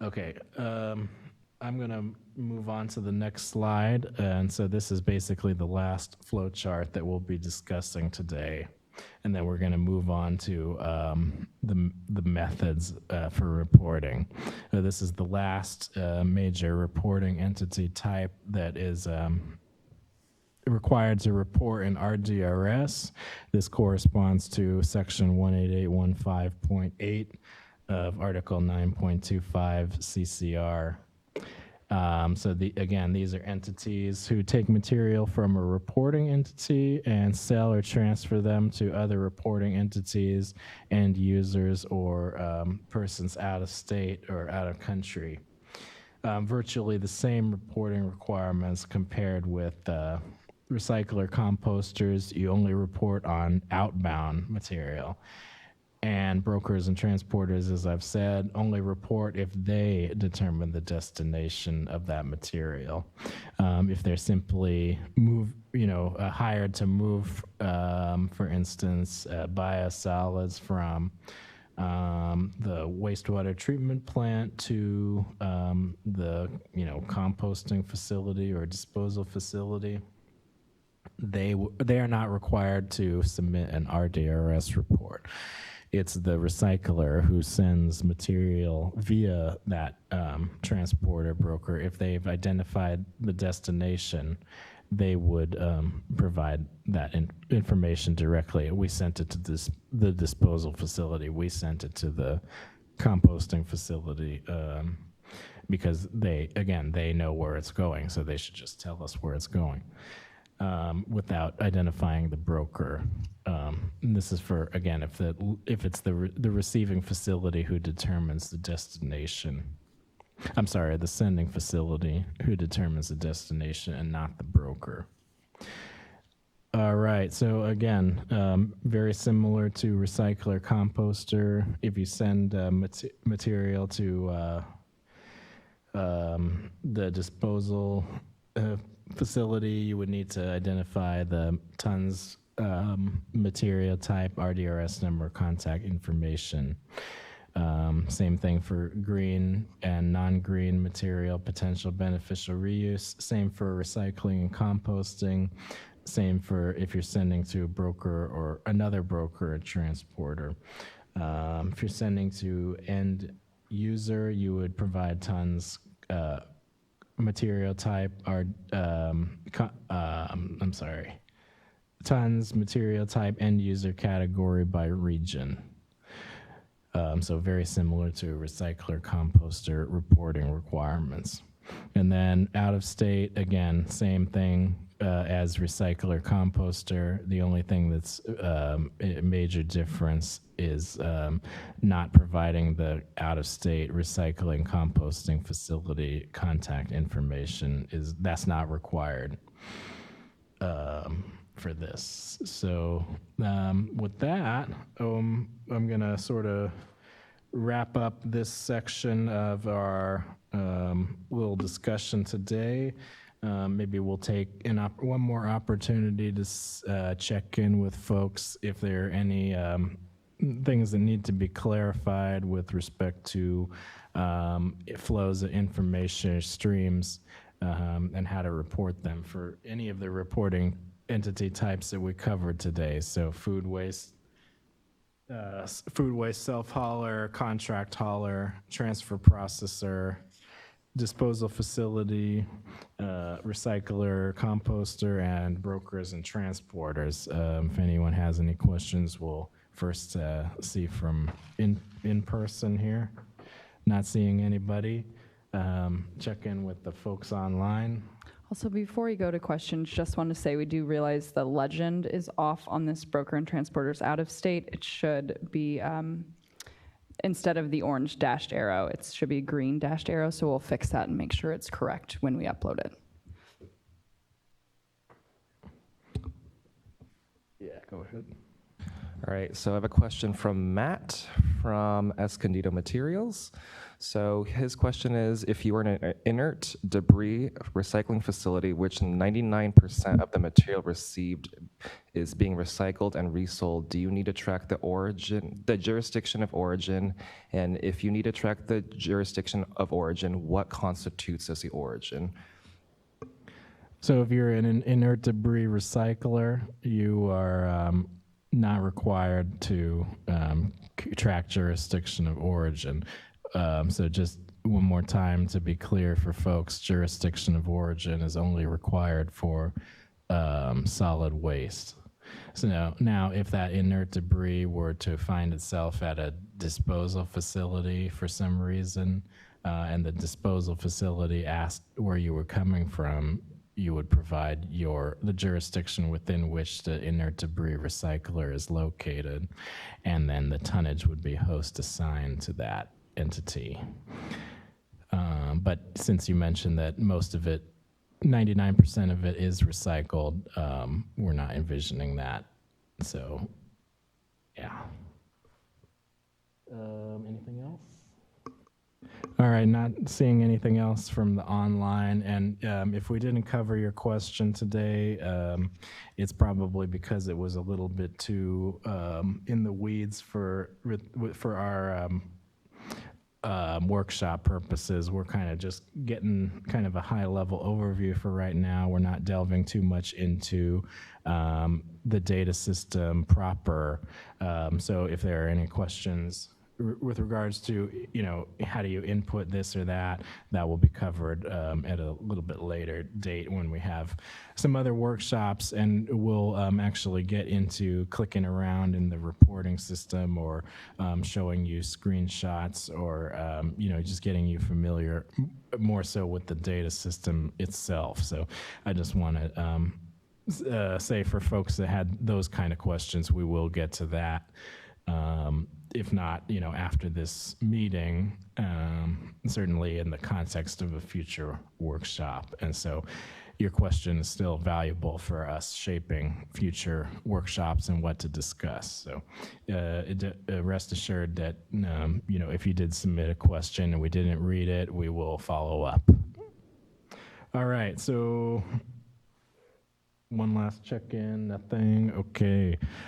Okay, I'm going to move on to the next slide. And so this is basically the last flow chart that we'll be discussing today. And then we're going to move on to the methods for reporting. This is the last major reporting entity type that is required to report in RDRS. This corresponds to section 18815.8 of Article 9.25 CCR. So again, these are entities who take material from a reporting entity and sell or transfer them to other reporting entities, end users, or persons out of state or out of country. Virtually the same reporting requirements compared with recycler composters. You only report on outbound material. And brokers and transporters, as I've said, only report if they determine the destination of that material. If they're simply hired to move, for instance, biosolids from the wastewater treatment plant to the composting facility or disposal facility, they are not required to submit an RDRS report. It's the recycler who sends material via that transporter broker. If they've identified the destination, they would provide that information directly. We sent it to the disposal facility. We sent it to the composting facility because they know where it's going, so they should just tell us where it's going without identifying the broker. And this is for, again, if it's the receiving facility who determines the destination. I'm sorry, the sending facility who determines the destination and not the broker. All right, so again, very similar to recycler composter. If you send material to the disposal facility, you would need to identify the tons material type, RDRS number, contact information. Same thing for green and non-green material, potential beneficial reuse. Same for recycling and composting. Same for if you're sending to a broker or another broker or transporter. If you're sending to end user, you would provide tons material type tons material type, end user category by region. So very similar to recycler composter reporting requirements. And then out of state, again, same thing as recycler composter. The only thing that's a major difference is not providing the out of state recycling composting facility contact information. That's not required for this. So with that, I'm gonna sort of wrap up this section of our little discussion today. Maybe we'll take one more opportunity to check in with folks if there are any things that need to be clarified with respect to flows of information streams and how to report them for any of the reporting entity types that we covered today. So food waste self-hauler, contract hauler, transfer processor, disposal facility, recycler, composter, and brokers and transporters. If anyone has any questions, we'll first see from in person here. Not seeing anybody. Check in with the folks online. Also, before you go to questions, just want to say we do realize the legend is off on this broker and transporters out of state. It should be, instead of the orange dashed arrow, it should be green dashed arrow, so we'll fix that and make sure it's correct when we upload it. Yeah, go ahead. All right, so I have a question from Matt from Escondido Materials. So his question is, if you are in an inert debris recycling facility, which 99% of the material received is being recycled and resold, do you need to track the origin, the jurisdiction of origin? And if you need to track the jurisdiction of origin, what constitutes as the origin? So if you're in an inert debris recycler, you are not required to track jurisdiction of origin. So just one more time to be clear for folks, jurisdiction of origin is only required for solid waste. So now if that inert debris were to find itself at a disposal facility for some reason, and the disposal facility asked where you were coming from, you would provide the jurisdiction within which the inert debris recycler is located, and then the tonnage would be host assigned to that entity. But since you mentioned that most of it, 99% of it is recycled, we're not envisioning that. So, yeah. Anything else? All right, not seeing anything else from the online. And if we didn't cover your question today, it's probably because it was a little bit too in the weeds for our workshop purposes. We're kind of just getting kind of a high level overview for right now. We're not delving too much into the data system proper. So if there are any questions with regards to, how do you input this or that, that will be covered at a little bit later date when we have some other workshops, and we'll actually get into clicking around in the reporting system, or showing you screenshots, or just getting you familiar more so with the data system itself. So I just want to say for folks that had those kind of questions, we will get to that. If not, after this meeting, certainly in the context of a future workshop. And so your question is still valuable for us shaping future workshops and what to discuss. So rest assured that, if you did submit a question and we didn't read it, we will follow up. All right, so one last check-in, nothing. Okay.